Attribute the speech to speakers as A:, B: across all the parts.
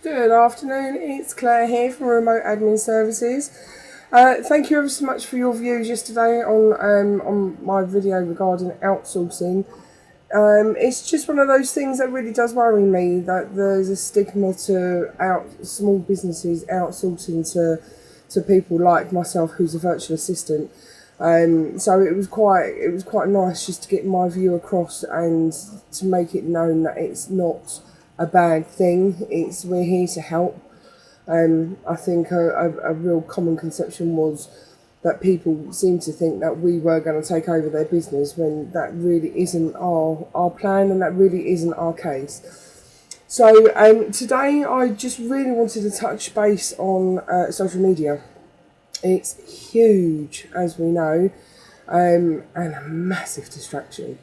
A: Good afternoon, it's Claire here from Remote Admin Services. Thank you ever so much for your views yesterday on my video regarding outsourcing. It's just one of those things that really does worry me, that there's a stigma to small businesses outsourcing to people like myself, who's a virtual assistant. So it was quite nice just to get my view across and to make it known that it's not a bad thing. We're here to help. I think a real common conception was that people seem to think that we were going to take over their business, when that really isn't our plan, and that really isn't our case. So today I just really wanted to touch base on social media. It's huge, as we know, and a massive distraction.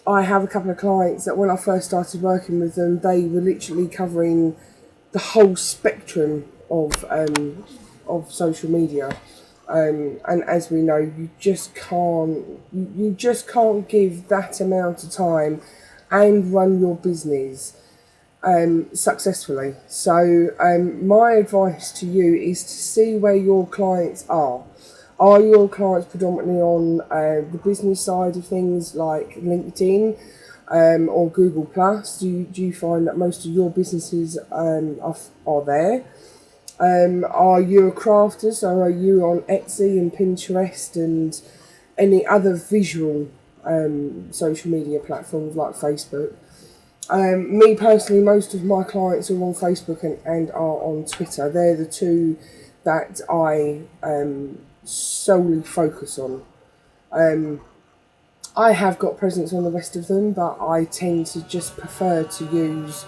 A: I have a couple of clients that when I first started working with them, they were literally covering the whole spectrum of social media. And as we know, you just can't give that amount of time and run your business successfully. So my advice to you is to see where your clients are. Are your clients predominantly on the business side of things, like LinkedIn or Google Plus? Do you find that most of your businesses are there? Are you a crafter? So are you on Etsy and Pinterest and any other visual social media platforms like Facebook? Me personally, most of my clients are on Facebook and are on Twitter. They're the two that I solely focus on. I have got presence on the rest of them, but I tend to just prefer to use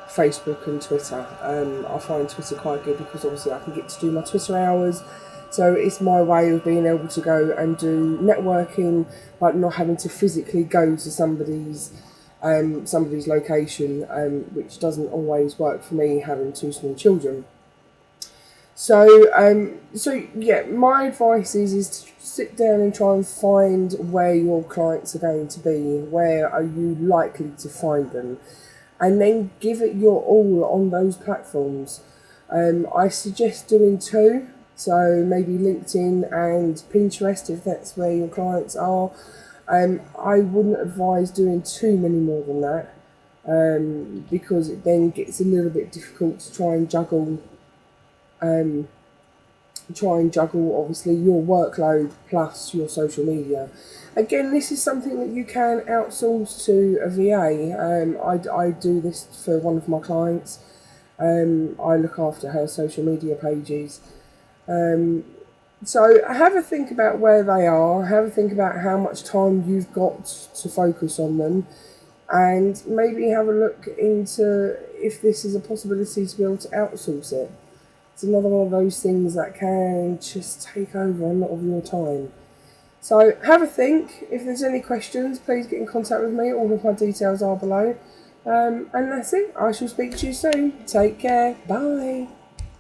A: Facebook and Twitter. I find Twitter quite good because obviously I can get to do my Twitter hours. So it's my way of being able to go and do networking, but not having to physically go to somebody's location, which doesn't always work for me, having two small children. So yeah, my advice is to sit down and try and find where your clients are going to be, where are you likely to find them, and then give it your all on those platforms. I suggest doing two, so maybe LinkedIn and Pinterest if that's where your clients are. I wouldn't advise doing too many more than that, because it then gets a little bit difficult to try and juggle obviously your workload plus your social media. Again, this is something that you can outsource to a VA. I do this for one of my clients. I look after her social media pages. So have a think about where they are, have a think about how much time you've got to focus on them, and maybe have a look into if this is a possibility to be able to outsource it. It's another one of those things that can just take over a lot of your time. So have a think. If there's any questions, please get in contact with me. All of my details are below. And that's it. I shall speak to you soon. Take care. Bye.